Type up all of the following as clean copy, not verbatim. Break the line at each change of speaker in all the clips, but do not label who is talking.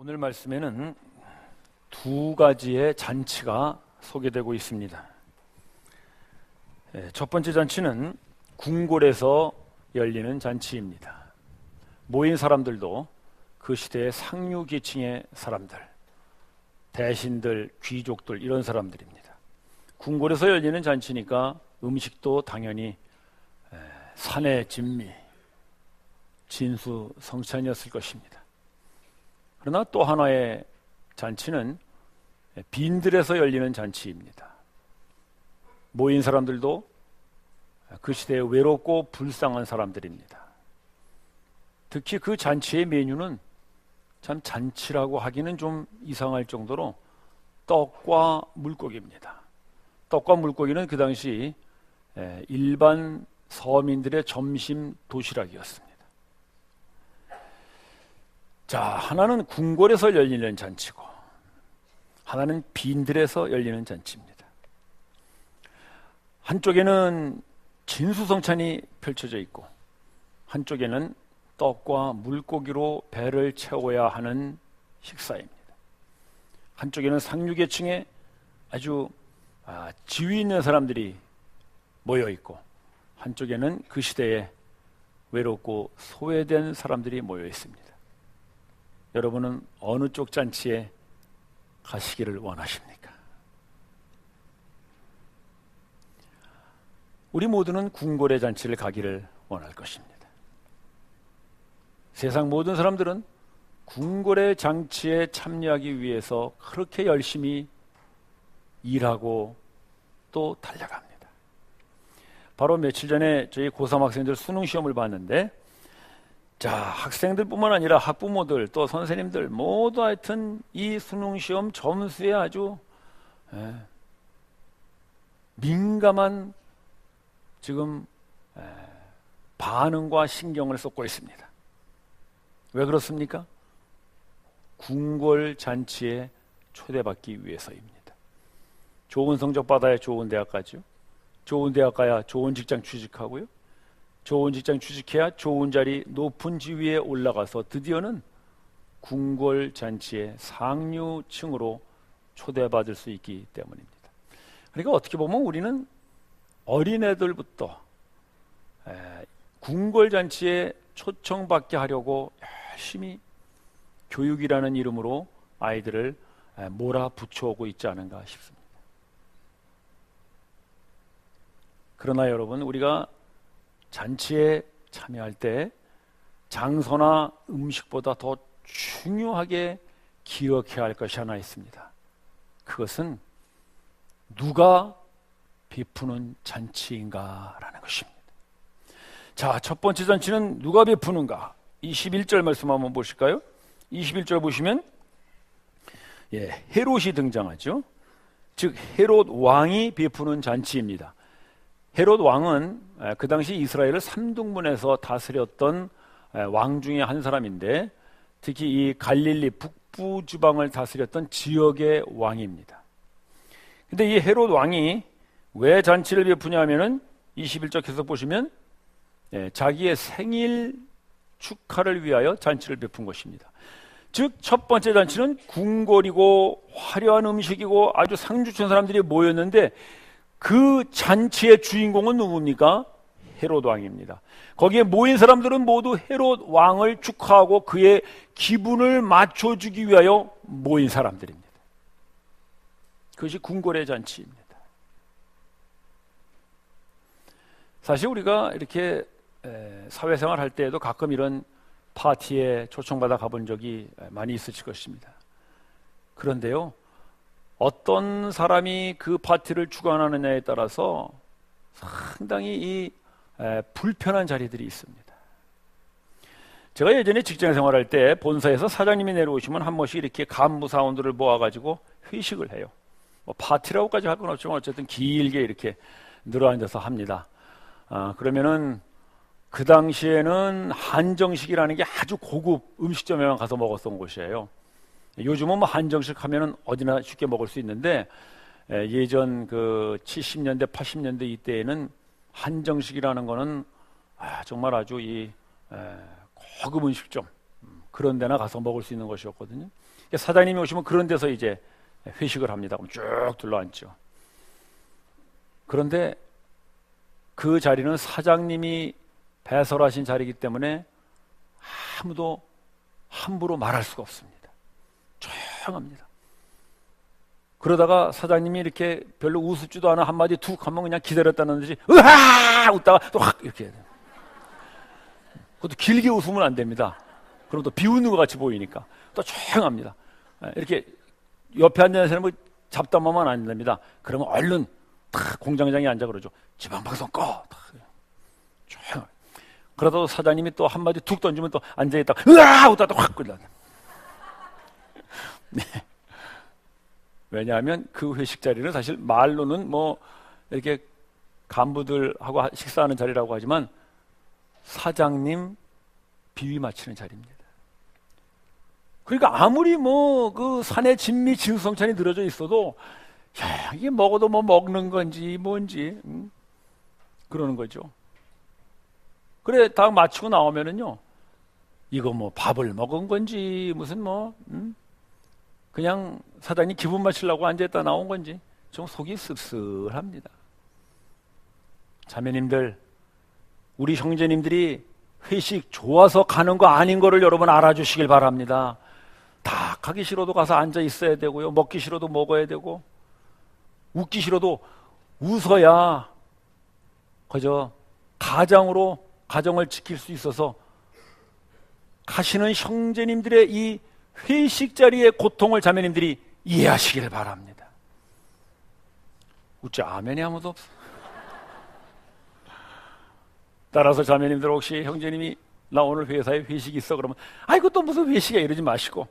오늘 말씀에는 두 가지의 잔치가 소개되고 있습니다. 첫 번째 잔치는 궁궐에서 열리는 잔치입니다. 모인 사람들도 그 시대의 상류 계층의 사람들, 대신들, 귀족들 이런 사람들입니다. 궁궐에서 열리는 잔치니까 음식도 당연히 산의 진미, 진수성찬이었을 것입니다. 그러나 또 하나의 잔치는 빈들에서 열리는 잔치입니다. 모인 사람들도 그 시대에 외롭고 불쌍한 사람들입니다. 특히 그 잔치의 메뉴는 참 잔치라고 하기는 좀 이상할 정도로 떡과 물고기입니다. 떡과 물고기는 그 당시 일반 서민들의 점심 도시락이었습니다. 자, 하나는 궁궐에서 열리는 잔치고 하나는 빈들에서 열리는 잔치입니다. 한쪽에는 진수성찬이 펼쳐져 있고 한쪽에는 떡과 물고기로 배를 채워야 하는 식사입니다. 한쪽에는 상류계층의 아주 지위 있는 사람들이 모여 있고 한쪽에는 그 시대에 외롭고 소외된 사람들이 모여 있습니다. 여러분은 어느 쪽 잔치에 가시기를 원하십니까? 우리 모두는 궁궐의 잔치를 가기를 원할 것입니다. 세상 모든 사람들은 궁궐의 잔치에 참여하기 위해서 그렇게 열심히 일하고 또 달려갑니다. 바로 며칠 전에 저희 고3 학생들 수능 시험을 봤는데, 자, 학생들뿐만 아니라 학부모들 또 선생님들 모두 하여튼 이 수능 시험 점수에 아주 민감한 지금 반응과 신경을 쏟고 있습니다. 왜 그렇습니까? 궁궐 잔치에 초대받기 위해서입니다. 좋은 성적 받아야 좋은 대학 가죠. 좋은 대학 가야 좋은 직장 취직하고요. 좋은 직장 취직해야 좋은 자리, 높은 지위에 올라가서 드디어는 궁궐 잔치의 상류층으로 초대받을 수 있기 때문입니다. 그러니까 어떻게 보면 우리는 어린애들부터 궁궐 잔치에 초청받게 하려고 열심히 교육이라는 이름으로 아이들을 몰아붙여오고 있지 않은가 싶습니다. 그러나 여러분, 우리가 잔치에 참여할 때 장소나 음식보다 더 중요하게 기억해야 할 것이 하나 있습니다. 그것은 누가 베푸는 잔치인가라는 것입니다. 자, 첫 번째 잔치는 누가 베푸는가? 21절 말씀 한번 보실까요? 21절 보시면 헤롯이 등장하죠. 즉 헤롯 왕이 베푸는 잔치입니다. 헤롯 왕은 그 당시 이스라엘을 3등분해서 다스렸던 왕 중에 한 사람인데, 특히 이 갈릴리 북부 지방을 다스렸던 지역의 왕입니다. 근데 이 헤롯 왕이 왜 잔치를 베푸냐 하면은 21절 계속 보시면 자기의 생일 축하를 위하여 잔치를 베푼 것입니다. 즉 첫 번째 잔치는 궁궐이고 화려한 음식이고 아주 상주천 사람들이 모였는데, 그 잔치의 주인공은 누굽니까? 헤롯 왕입니다. 거기에 모인 사람들은 모두 헤롯 왕을 축하하고 그의 기분을 맞춰주기 위하여 모인 사람들입니다. 그것이 궁궐의 잔치입니다. 사실 우리가 이렇게 사회생활 할 때에도 가끔 이런 파티에 초청받아 가본 적이 많이 있으실 것입니다. 그런데요, 어떤 사람이 그 파티를 주관하느냐에 따라서 상당히 이 불편한 자리들이 있습니다. 제가 예전에 직장 생활할 때 본사에서 사장님이 내려오시면 한 번씩 이렇게 간부 사원들을 모아가지고 회식을 해요. 뭐 파티라고까지 할 건 없지만 어쨌든 길게 이렇게 늘어앉아서 합니다. 그러면은 그 당시에는 한정식이라는 게 아주 고급 음식점에만 가서 먹었던 곳이에요. 요즘은 뭐 한정식 하면은 어디나 쉽게 먹을 수 있는데, 예전 그 70년대, 80년대 이때에는 한정식이라는 거는 정말 아주 이 고급 음식점, 그런 데나 가서 먹을 수 있는 것이었거든요. 사장님이 오시면 그런 데서 이제 회식을 합니다. 그럼 쭉 둘러앉죠. 그런데 그 자리는 사장님이 배설하신 자리이기 때문에 아무도 함부로 말할 수가 없습니다. 조용합니다. 그러다가 사장님이 이렇게 별로 우습지도 않아 한마디 툭 하면 그냥 기다렸다는 듯이 으하! 웃다가 또 확 이렇게 해야 돼요. 그것도 길게 웃으면 안 됩니다. 그럼 또 비웃는 것 같이 보이니까 또 조용합니다. 이렇게 옆에 앉은 사람은 잡담하면 안 됩니다. 그러면 얼른 탁 공장장이 앉아 그러죠. 지방방송 꺼. 조용. 그러다 사장님이 또 한마디 툭 던지면 또 앉아있다가 으아! 웃다가 확 끌려. 네. 왜냐하면 그 회식 자리는 사실 말로는 뭐 이렇게 간부들하고 식사하는 자리라고 하지만 사장님 비위 맞추는 자리입니다. 그러니까 아무리 뭐 그 산에 진미 진수성찬이 늘어져 있어도 야, 이게 먹어도 뭐 먹는 건지 뭔지 그러는 거죠. 그래 다 마치고 나오면은요 이거 뭐 밥을 먹은 건지 무슨 뭐 그냥 사장님 기분 맞추려고 앉아있다 나온 건지 좀 속이 씁쓸합니다. 자매님들, 우리 형제님들이 회식 좋아서 가는 거 아닌 거를 여러분 알아주시길 바랍니다. 다 가기 싫어도 가서 앉아 있어야 되고요. 먹기 싫어도 먹어야 되고 웃기 싫어도 웃어야 그저 가정을 지킬 수 있어서 가시는 형제님들의 이 회식 자리의 고통을 자매님들이 이해하시기를 바랍니다. 웃지 아멘이 아무도 없어. 따라서 자매님들 혹시 형제님이 나 오늘 회사에 회식이 있어 그러면 아이고 또 무슨 회식이야 이러지 마시고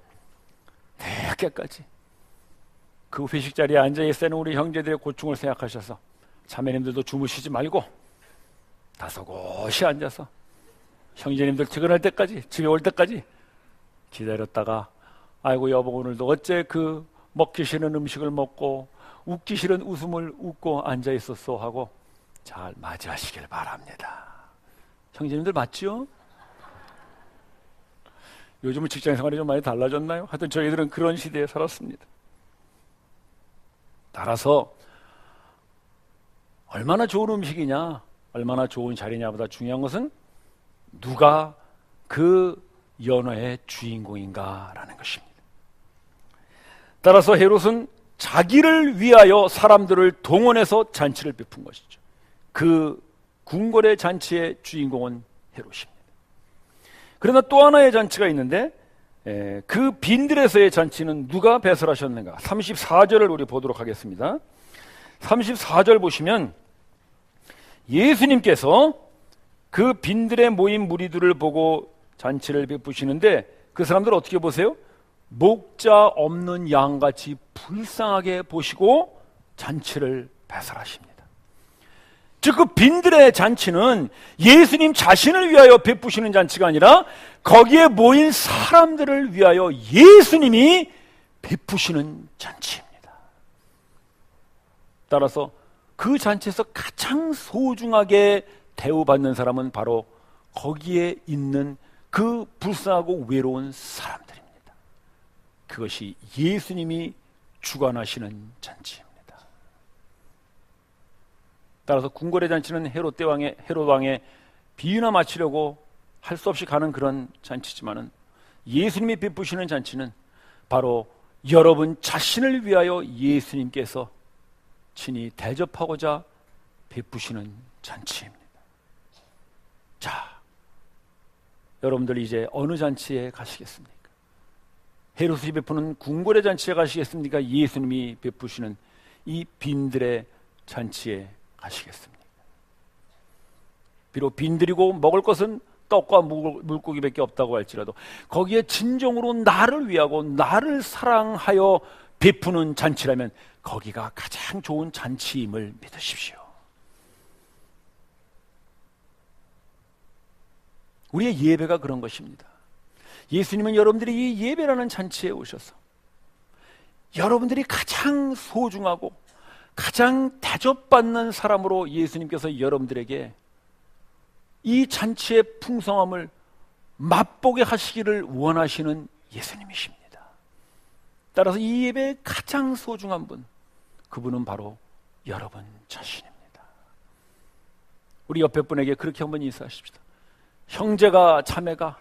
늦게까지 그 회식 자리에 앉아있는 우리 형제들의 고충을 생각하셔서 자매님들도 주무시지 말고 다소곳이 앉아서 형제님들 퇴근할 때까지 집에 올 때까지 기다렸다가 아이고 여보 오늘도 어째 그 먹기 싫은 음식을 먹고 웃기 싫은 웃음을 웃고 앉아있었어 하고 잘 맞이하시길 바랍니다. 형제님들 맞죠? 요즘은 직장생활이 좀 많이 달라졌나요? 하여튼 저희들은 그런 시대에 살았습니다. 따라서 얼마나 좋은 음식이냐 얼마나 좋은 자리냐보다 중요한 것은 누가 그 연회의 주인공인가라는 것입니다. 따라서 헤롯은 자기를 위하여 사람들을 동원해서 잔치를 베푼 것이죠. 그 궁궐의 잔치의 주인공은 헤롯입니다. 그러나 또 하나의 잔치가 있는데 그 빈들에서의 잔치는 누가 배설하셨는가? 34절을 우리 보도록 하겠습니다. 34절 보시면 예수님께서 그 빈들에 모인 무리들을 보고 잔치를 베푸시는데 그 사람들 어떻게 보세요? 목자 없는 양같이 불쌍하게 보시고 잔치를 배설하십니다. 즉 그 빈들의 잔치는 예수님 자신을 위하여 베푸시는 잔치가 아니라 거기에 모인 사람들을 위하여 예수님이 베푸시는 잔치입니다. 따라서 그 잔치에서 가장 소중하게 대우받는 사람은 바로 거기에 있는 그 불쌍하고 외로운 사람들입니다. 그것이 예수님이 주관하시는 잔치입니다. 따라서 궁궐의 잔치는 헤롯 왕의 비유나 맞추려고 할 수 없이 가는 그런 잔치지만은 예수님이 베푸시는 잔치는 바로 여러분 자신을 위하여 예수님께서 친히 대접하고자 베푸시는 잔치입니다. 자, 여러분들 이제 어느 잔치에 가시겠습니까? 헤롯이 베푸는 궁궐의 잔치에 가시겠습니까? 예수님이 베푸시는 이 빈들의 잔치에 가시겠습니까? 비록 빈들이고 먹을 것은 떡과 물고기밖에 없다고 할지라도 거기에 진정으로 나를 위하고 나를 사랑하여 베푸는 잔치라면 거기가 가장 좋은 잔치임을 믿으십시오. 우리의 예배가 그런 것입니다. 예수님은 여러분들이 이 예배라는 잔치에 오셔서 여러분들이 가장 소중하고 가장 대접받는 사람으로 예수님께서 여러분들에게 이 잔치의 풍성함을 맛보게 하시기를 원하시는 예수님이십니다. 따라서 이 예배의 가장 소중한 분, 그분은 바로 여러분 자신입니다. 우리 옆에 분에게 그렇게 한번 인사하십시다. 형제가 자매가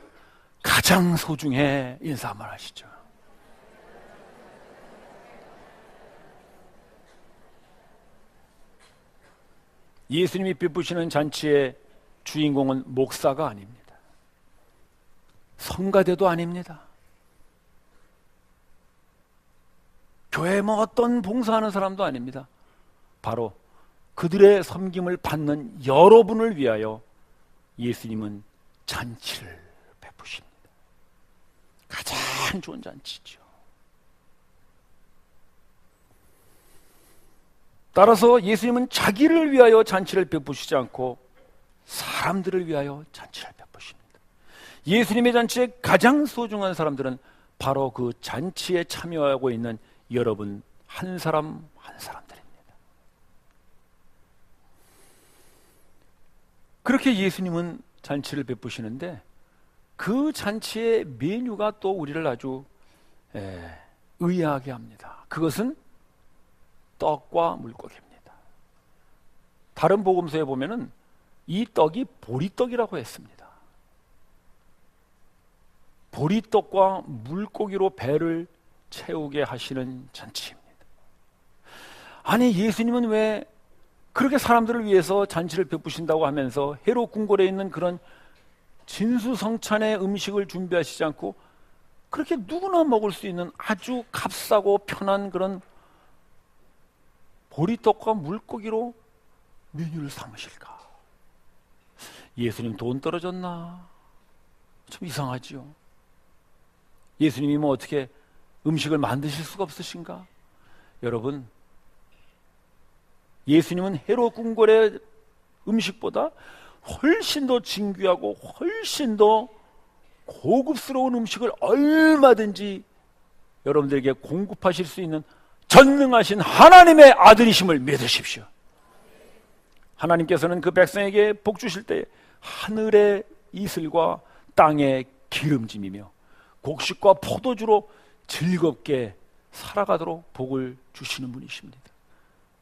가장 소중해. 인사 한번 하시죠. 예수님이 베푸시는 잔치의 주인공은 목사가 아닙니다. 성가대도 아닙니다. 교회 뭐 어떤 봉사하는 사람도 아닙니다. 바로 그들의 섬김을 받는 여러분을 위하여 예수님은 잔치를 베푸십니다. 가장 좋은 잔치죠. 따라서 예수님은 자기를 위하여 잔치를 베푸시지 않고 사람들을 위하여 잔치를 베푸십니다. 예수님의 잔치에 가장 소중한 사람들은 바로 그 잔치에 참여하고 있는 여러분 한 사람 한 사람들입니다. 그렇게 예수님은 잔치를 베푸시는데 그 잔치의 메뉴가 또 우리를 아주 의아하게 합니다. 그것은 떡과 물고기입니다. 다른 복음서에 보면은 이 떡이 보리떡이라고 했습니다. 보리떡과 물고기로 배를 채우게 하시는 잔치입니다. 아니, 예수님은 왜 그렇게 사람들을 위해서 잔치를 베푸신다고 하면서 헤롯 궁궐에 있는 그런 진수성찬의 음식을 준비하시지 않고 그렇게 누구나 먹을 수 있는 아주 값싸고 편한 그런 보리떡과 물고기로 메뉴를 삼으실까? 예수님 돈 떨어졌나? 좀 이상하지요. 예수님이 뭐 어떻게 음식을 만드실 수가 없으신가? 여러분, 예수님은 헤롯 궁궐의 음식보다 훨씬 더 진귀하고 훨씬 더 고급스러운 음식을 얼마든지 여러분들에게 공급하실 수 있는 전능하신 하나님의 아들이심을 믿으십시오. 하나님께서는 그 백성에게 복 주실 때 하늘의 이슬과 땅의 기름짐이며 곡식과 포도주로 즐겁게 살아가도록 복을 주시는 분이십니다.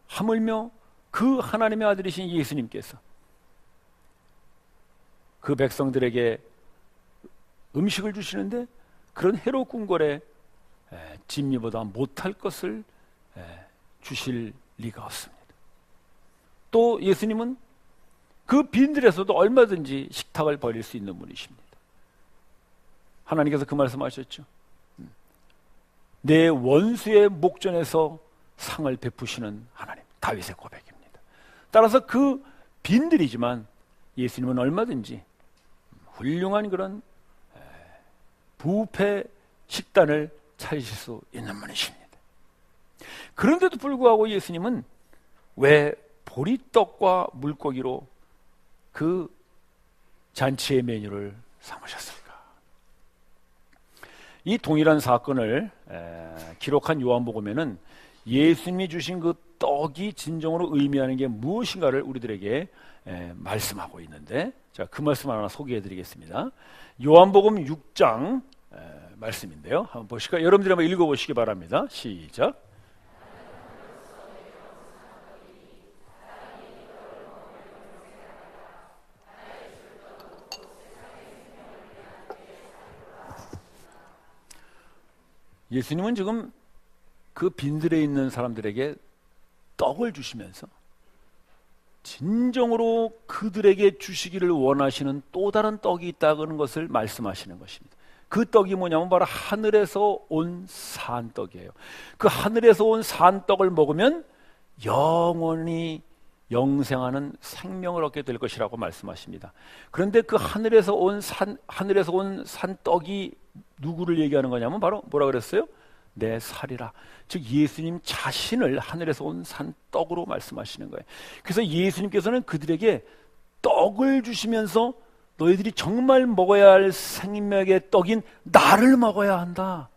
하물며 그 하나님의 아들이신 예수님께서 그 백성들에게 음식을 주시는데 그런 헤롯 궁궐의 진미보다 못할 것을 주실 리가 없습니다. 또 예수님은 그 빈들에서도 얼마든지 식탁을 벌일 수 있는 분이십니다. 하나님께서 그 말씀하셨죠. 내 원수의 목전에서 상을 베푸시는 하나님, 다윗의 고백입니다. 따라서 그 빈들이지만 예수님은 얼마든지 훌륭한 그런 뷔페 식단을 차리실 수 있는 분이십니다. 그런데도 불구하고 예수님은 왜 보리떡과 물고기로 그 잔치의 메뉴를 삼으셨을까? 이 동일한 사건을 기록한 요한복음에는 예수님이 주신 그 떡이 진정으로 의미하는 게 무엇인가를 우리들에게 말씀하고 있는데, 자, 그 말씀 하나 소개해 드리겠습니다. 요한복음 6장 말씀인데요. 한번 보실까요? 여러분들이 한번 읽어보시기 바랍니다. 시작. 예수님은 지금 그 빈들에 있는 사람들에게 떡을 주시면서 진정으로 그들에게 주시기를 원하시는 또 다른 떡이 있다는 것을 말씀하시는 것입니다. 그 떡이 뭐냐면 바로 하늘에서 온 산떡이에요. 그 하늘에서 온 산떡을 먹으면 영원히 영생하는 생명을 얻게 될 것이라고 말씀하십니다. 그런데 그 하늘에서 온 산떡이 누구를 얘기하는 거냐면 바로 뭐라 그랬어요? 내 살이라. 즉 예수님 자신을 하늘에서 온 산떡으로 말씀하시는 거예요. 그래서 예수님께서는 그들에게 떡을 주시면서 너희들이 정말 먹어야 할 생명의 떡인 나를 먹어야 한다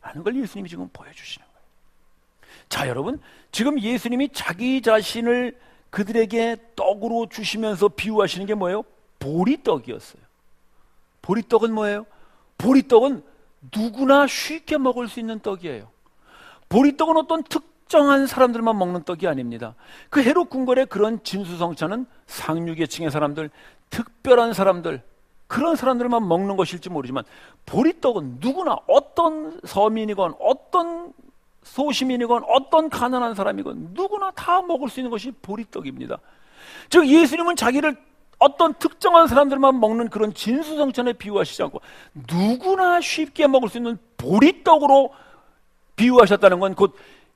라는 걸 예수님이 지금 보여주시는 거예요. 자, 여러분, 지금 예수님이 자기 자신을 그들에게 떡으로 주시면서 비유하시는 게 뭐예요? 보리떡이었어요. 보리떡은 뭐예요? 보리떡은 누구나 쉽게 먹을 수 있는 떡이에요. 보리떡은 어떤 특정한 사람들만 먹는 떡이 아닙니다. 그 헤롯 궁궐의 그런 진수성찬은 상류계층의 사람들, 특별한 사람들, 그런 사람들만 먹는 것일지 모르지만 보리떡은 누구나 어떤 서민이건 어떤 소시민이건 어떤 가난한 사람이건 누구나 다 먹을 수 있는 것이 보리떡입니다. 즉 예수님은 자기를 어떤 특정한 사람들만 먹는 그런 진수성찬에 비유하시지 않고 누구나 쉽게 먹을 수 있는 보리떡으로 비유하셨다는 건 곧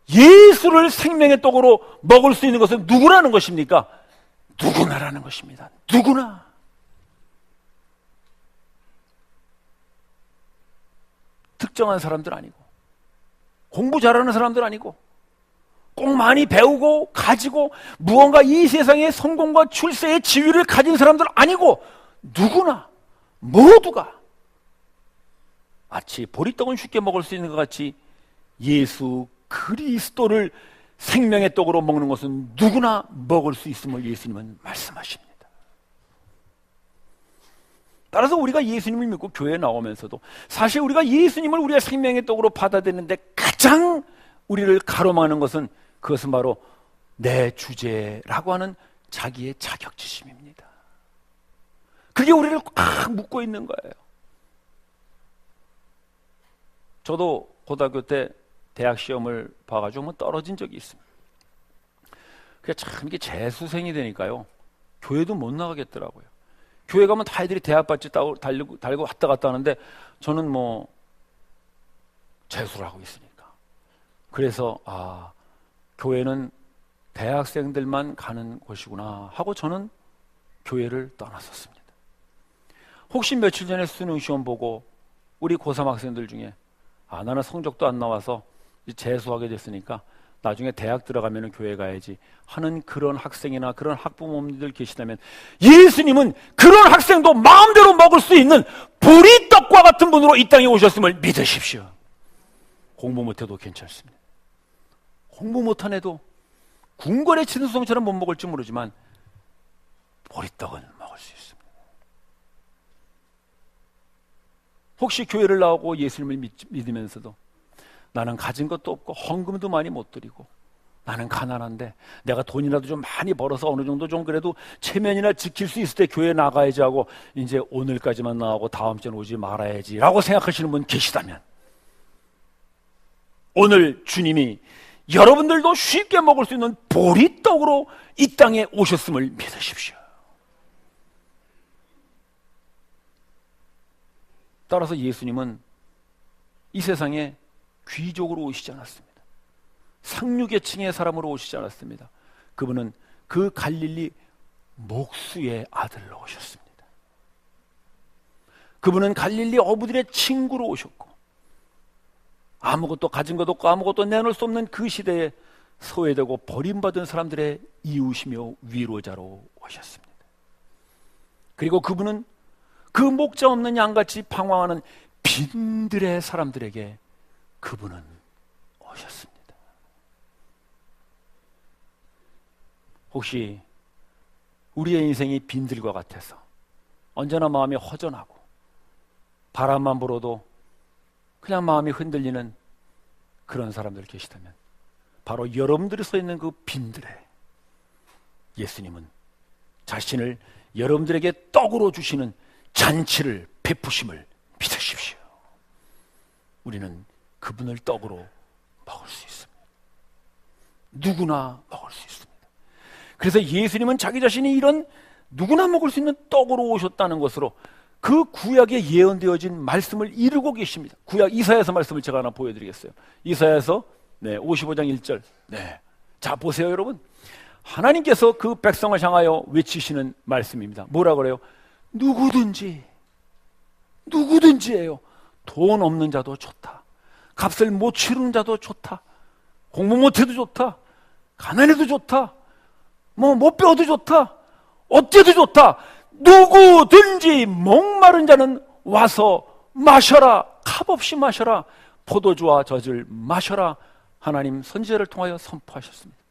예수를 생명의 떡으로 먹을 수 있는 것은 누구라는 것입니까? 누구나라는 것입니다. 누구나. 특정한 사람들 아니고 공부 잘하는 사람들 아니고 꼭 많이 배우고 가지고 무언가 이 세상의 성공과 출세의 지위를 가진 사람들 아니고 누구나 모두가 마치 보리떡은 쉽게 먹을 수 있는 것 같이 예수 그리스도를 생명의 떡으로 먹는 것은 누구나 먹을 수 있음을 예수님은 말씀하십니다. 따라서 우리가 예수님을 믿고 교회에 나오면서도 사실 우리가 예수님을 우리의 생명의 떡으로 받아들이는데 가장 우리를 가로막는 것은 그것은 바로 내 주제라고 하는 자기의 자격지심입니다. 그게 우리를 꽉 묶고 있는 거예요. 저도 고등학교 때 대학 시험을 봐가지고 한번 떨어진 적이 있습니다. 그게 참 이게 재수생이 되니까요 교회도 못 나가겠더라고요. 교회 가면 다 애들이 대학 받지 달고 왔다 갔다 하는데 저는 뭐 재수를 하고 있으니까. 그래서 교회는 대학생들만 가는 곳이구나 하고 저는 교회를 떠났었습니다. 혹시 며칠 전에 수능 시험 보고 우리 고3 학생들 중에 나는 성적도 안 나와서 재수하게 됐으니까 나중에 대학 들어가면 교회 가야지 하는 그런 학생이나 그런 학부모님들 계시다면 예수님은 그런 학생도 마음대로 먹을 수 있는 보리떡과 같은 분으로 이 땅에 오셨음을 믿으십시오. 공부 못해도 괜찮습니다. 공부 못한 애도 궁궐의 진수성찬은 못 먹을지 모르지만 보리떡은 먹을 수 있습니다. 혹시 교회를 나오고 예수님을 믿으면서도 나는 가진 것도 없고 헌금도 많이 못 드리고 나는 가난한데 내가 돈이라도 좀 많이 벌어서 어느 정도 좀 그래도 체면이나 지킬 수 있을 때 교회에 나가야지 하고 이제 오늘까지만 나오고 다음 주엔 오지 말아야지 라고 생각하시는 분 계시다면 오늘 주님이 여러분들도 쉽게 먹을 수 있는 보리떡으로 이 땅에 오셨음을 믿으십시오. 따라서 예수님은 이 세상에 귀족으로 오시지 않았습니다. 상류계층의 사람으로 오시지 않았습니다. 그분은 그 갈릴리 목수의 아들로 오셨습니다. 그분은 갈릴리 어부들의 친구로 오셨고 아무것도 가진 것 없고 아무것도 내놓을 수 없는 그 시대에 소외되고 버림받은 사람들의 이웃이며 위로자로 오셨습니다. 그리고 그분은 그 목자 없는 양같이 방황하는 빈들의 사람들에게 그분은 오셨습니다. 혹시 우리의 인생이 빈들과 같아서 언제나 마음이 허전하고 바람만 불어도 그냥 마음이 흔들리는 그런 사람들 계시다면 바로 여러분들이 서 있는 그 빈들에 예수님은 자신을 여러분들에게 떡으로 주시는 잔치를 베푸심을 믿으십시오. 우리는 그분을 떡으로 먹을 수 있습니다. 누구나 먹을 수 있습니다. 그래서 예수님은 자기 자신이 이런 누구나 먹을 수 있는 떡으로 오셨다는 것으로 그 구약에 예언되어진 말씀을 이루고 계십니다. 구약 이사야서 말씀을 제가 하나 보여드리겠어요. 이사야서 55장 1절. 자 보세요 여러분. 하나님께서 그 백성을 향하여 외치시는 말씀입니다. 뭐라 그래요? 누구든지예요. 돈 없는 자도 좋다. 값을 못 치르는 자도 좋다. 공부 못해도 좋다. 가난해도 좋다. 못 배워도 좋다. 어째도 좋다. 누구든지 목마른 자는 와서 마셔라. 값없이 마셔라. 포도주와 젖을 마셔라. 하나님 선지자를 통하여 선포하셨습니다.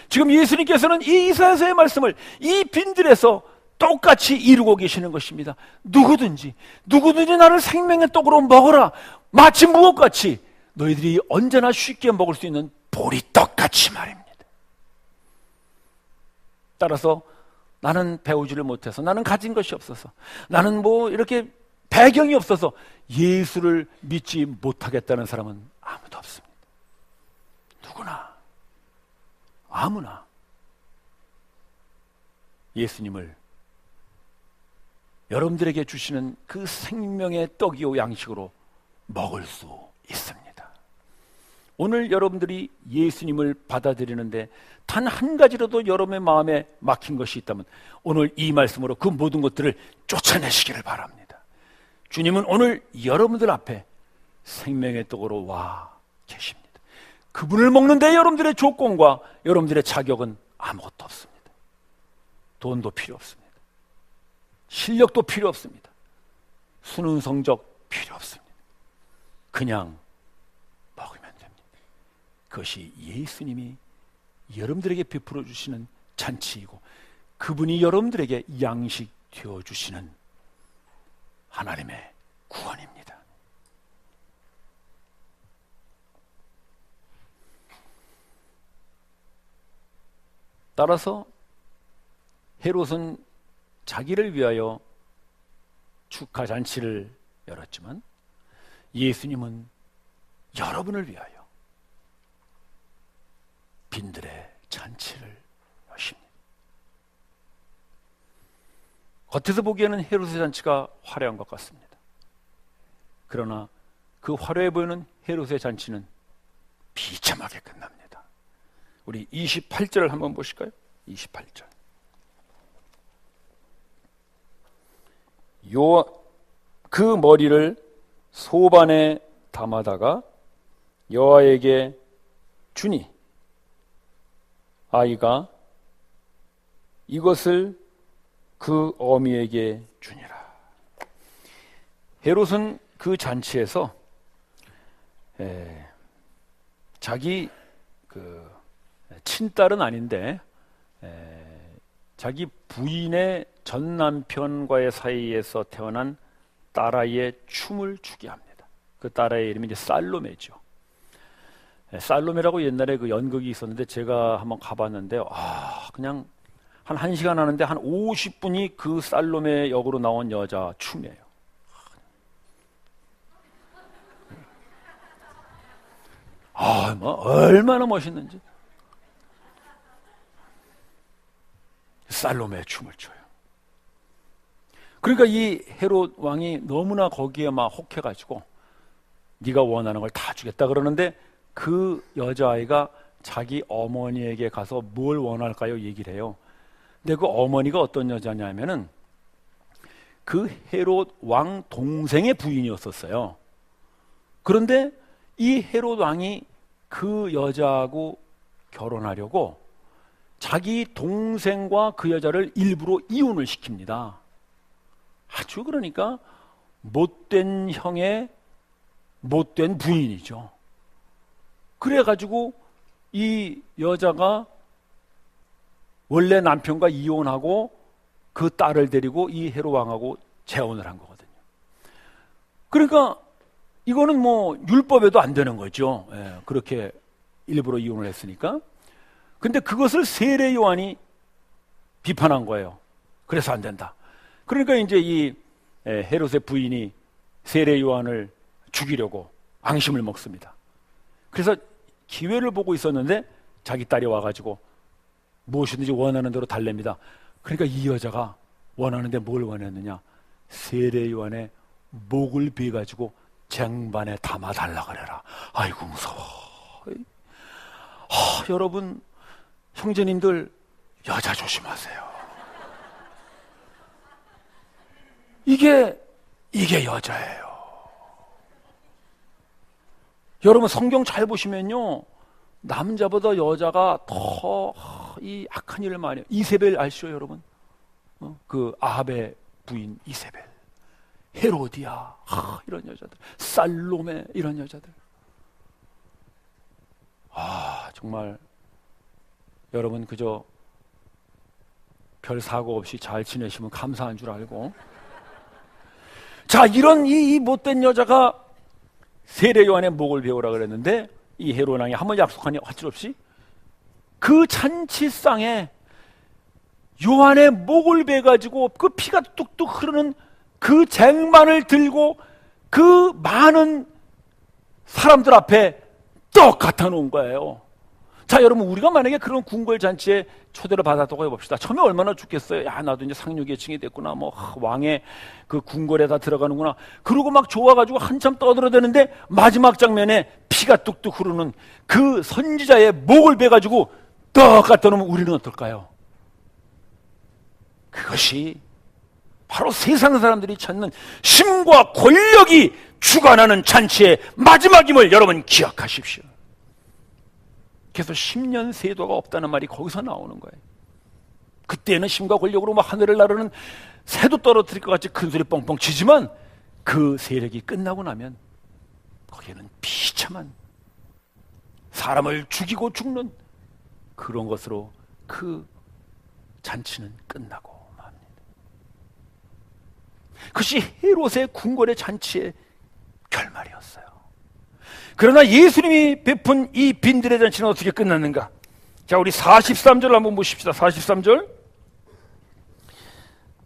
지금 예수님께서는 이 이사야서의 말씀을 이 빈들에서 똑같이 이루고 계시는 것입니다. 누구든지 나를 생명의 떡으로 먹어라. 마치 무엇같이 너희들이 언제나 쉽게 먹을 수 있는 보리떡같이 말입니다. 따라서 나는 배우지를 못해서, 나는 가진 것이 없어서, 나는 뭐 이렇게 배경이 없어서 예수를 믿지 못하겠다는 사람은 아무도 없습니다. 누구나, 아무나 예수님을 여러분들에게 주시는 그 생명의 떡이요 양식으로 먹을 수 있습니다. 오늘 여러분들이 예수님을 받아들이는데 단 한 가지라도 여러분의 마음에 막힌 것이 있다면 오늘 이 말씀으로 그 모든 것들을 쫓아내시기를 바랍니다. 주님은 오늘 여러분들 앞에 생명의 떡으로 와 계십니다. 그분을 먹는데 여러분들의 조건과 여러분들의 자격은 아무것도 없습니다. 돈도 필요 없습니다. 실력도 필요 없습니다. 수능 성적 필요 없습니다. 그냥 먹으면 됩니다. 그것이 예수님이 여러분들에게 베풀어 주시는 잔치이고 그분이 여러분들에게 양식 되어 주시는 하나님의 구원입니다. 따라서 헤롯은 자기를 위하여 축하 잔치를 열었지만 예수님은 여러분을 위하여 빈들의 잔치를 여십니다. 겉에서 보기에는 헤롯의 잔치가 화려한 것 같습니다. 그러나 그 화려해 보이는 헤롯의 잔치는 비참하게 끝납니다. 우리 28절을 한번 보실까요? 28절. 그 머리를 소반에 담아다가 여아에게 주니 아이가 이것을 그 어미에게 주니라. 헤롯은 그 잔치에서 자기 그 친딸은 아닌데 자기 부인의 전 남편과의 사이에서 태어난 딸아이의 춤을 추게 합니다. 그 딸아이의 이름이 이제 살로메죠. 살로메라고 옛날에 그 연극이 있었는데 제가 한번 가봤는데 그냥 한 1시간 하는데 한 50분이 그 살로메 역으로 나온 여자 춤이에요. 뭐 얼마나 멋있는지. 살로메 춤을 춰요. 그러니까 이 헤롯 왕이 너무나 거기에 막 혹해가지고 네가 원하는 걸 다 주겠다 그러는데 그 여자아이가 자기 어머니에게 가서 뭘 원할까요? 얘기를 해요. 근데 그 어머니가 어떤 여자냐면은 그 헤롯 왕 동생의 부인이었었어요. 그런데 이 헤롯 왕이 그 여자하고 결혼하려고 자기 동생과 그 여자를 일부러 이혼을 시킵니다. 아주 그러니까 못된 형의 못된 부인이죠. 그래가지고 이 여자가 원래 남편과 이혼하고 그 딸을 데리고 이 헤롯 왕하고 재혼을 한 거거든요. 그러니까 이거는 뭐 율법에도 안 되는 거죠. 그렇게 일부러 이혼을 했으니까. 근데 그것을 세례 요한이 비판한 거예요. 그래서 안 된다. 그러니까 이제 이 헤롯의 부인이 세례 요한을 죽이려고 앙심을 먹습니다. 그래서 기회를 보고 있었는데 자기 딸이 와가지고 무엇이든지 원하는 대로 달랩니다. 그러니까 이 여자가 원하는데 뭘 원했느냐? 세례 요한의 목을 베가지고 쟁반에 담아달라 그래라. 아이고 무서워. 여러분 형제님들 여자 조심하세요. 이게 여자예요. 여러분 성경 잘 보시면요 남자보다 여자가 더 이 악한 일을 많이 해요. 이세벨 아시죠 여러분? 그 아합의 부인 이세벨, 헤로디아 이런 여자들, 살로메 이런 여자들. 정말 여러분 그저 별 사고 없이 잘 지내시면 감사한 줄 알고. 자, 이런 이 못된 여자가 세례 요한의 목을 베우라 그랬는데 이 헤롯 왕이 한번 약속하니 어찌없이 그 잔치상에 요한의 목을 베가지고 그 피가 뚝뚝 흐르는 그 쟁반을 들고 그 많은 사람들 앞에 떡 갖다 놓은 거예요. 자, 여러분, 우리가 만약에 그런 궁궐 잔치에 초대를 받았다고 해봅시다. 처음에 얼마나 좋겠어요. 야, 나도 이제 상류계층이 됐구나. 뭐 왕의 그 궁궐에 다 들어가는구나. 그러고 막 좋아가지고 한참 떠들어대는데 마지막 장면에 피가 뚝뚝 흐르는 그 선지자의 목을 베가지고 떡 갖다 놓으면 우리는 어떨까요? 그것이 바로 세상 사람들이 찾는 힘과 권력이 주관하는 잔치의 마지막임을 여러분 기억하십시오. 그래서 10년 세도가 없다는 말이 거기서 나오는 거예요. 그때는 힘과 권력으로 막 하늘을 나르는 새도 떨어뜨릴 것 같이 큰 소리 뻥뻥 치지만 그 세력이 끝나고 나면 거기에는 비참한 사람을 죽이고 죽는 그런 것으로 그 잔치는 끝나고 맙니다. 그것이 헤롯의 궁궐의 잔치의 결말이었어요. 그러나 예수님이 베푼 이 빈들의 잔치는 어떻게 끝났는가? 자, 우리 43절 한번 보십시다. 43절.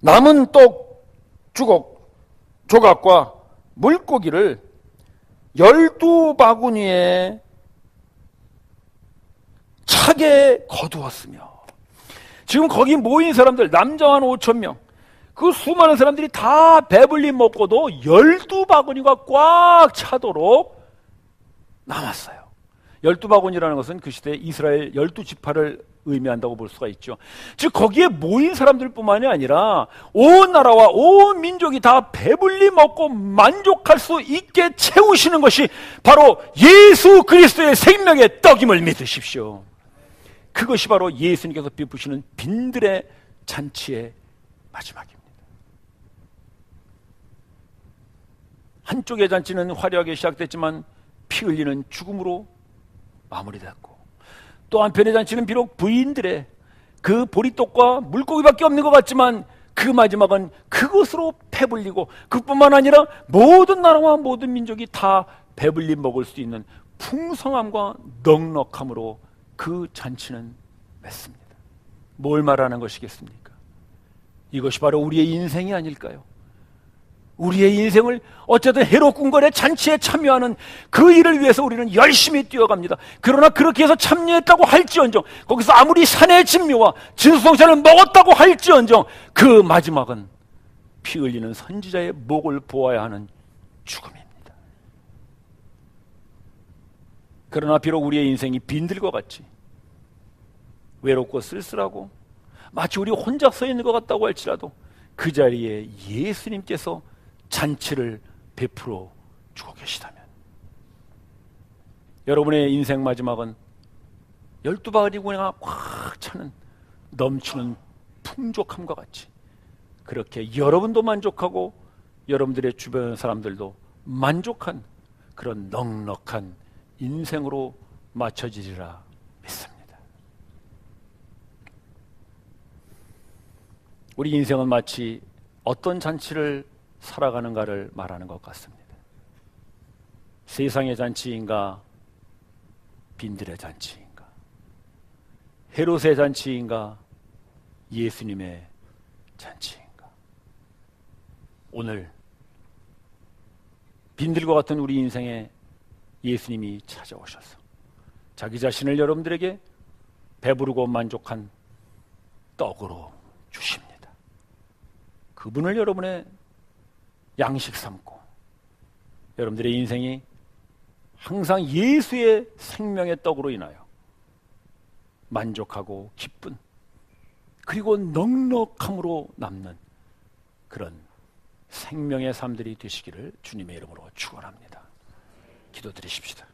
남은 떡 조각과 물고기를 12바구니에 차게 거두었으며. 지금 거기 모인 사람들 남자 한 5,000명, 그 수많은 사람들이 다 배불리 먹고도 12바구니가 꽉 차도록 남았어요. 12바구니라는 것은 그 시대 이스라엘 12지파를 의미한다고 볼 수가 있죠. 즉 거기에 모인 사람들뿐만이 아니라 온 나라와 온 민족이 다 배불리 먹고 만족할 수 있게 채우시는 것이 바로 예수 그리스도의 생명의 떡임을 믿으십시오. 그것이 바로 예수님께서 베푸시는 빈들의 잔치의 마지막입니다. 한쪽의 잔치는 화려하게 시작됐지만 피 흘리는 죽음으로 마무리됐고, 또 한편의 잔치는 비록 부인들의 그 보리떡과 물고기밖에 없는 것 같지만 그 마지막은 그것으로 배불리고, 그뿐만 아니라 모든 나라와 모든 민족이 다 배불리 먹을 수 있는 풍성함과 넉넉함으로 그 잔치는 맺습니다. 뭘 말하는 것이겠습니까? 이것이 바로 우리의 인생이 아닐까요? 우리의 인생을 어쨌든 헤롯 궁궐의 잔치에 참여하는 그 일을 위해서 우리는 열심히 뛰어갑니다. 그러나 그렇게 해서 참여했다고 할지언정, 거기서 아무리 산의 진미와 진수성찬을 먹었다고 할지언정, 그 마지막은 피 흘리는 선지자의 목을 보아야 하는 죽음입니다. 그러나 비록 우리의 인생이 빈들과 같이 외롭고 쓸쓸하고 마치 우리 혼자 서 있는 것 같다고 할지라도 그 자리에 예수님께서 잔치를 베풀어 주고 계시다면, 여러분의 인생 마지막은 12바구니가 꽉 차는 넘치는 풍족함과 같이 그렇게 여러분도 만족하고 여러분들의 주변 사람들도 만족한 그런 넉넉한 인생으로 맞춰지리라 믿습니다. 우리 인생은 마치 어떤 잔치를 살아가는가를 말하는 것 같습니다. 세상의 잔치인가, 빈들의 잔치인가, 헤롯의 잔치인가, 예수님의 잔치인가. 오늘 빈들과 같은 우리 인생에 예수님이 찾아오셔서 자기 자신을 여러분들에게 배부르고 만족한 떡으로 주십니다. 그분을 여러분의 양식 삼고 여러분들의 인생이 항상 예수의 생명의 떡으로 인하여 만족하고 기쁜, 그리고 넉넉함으로 남는 그런 생명의 삶들이 되시기를 주님의 이름으로 축원합니다. 기도드리십시다.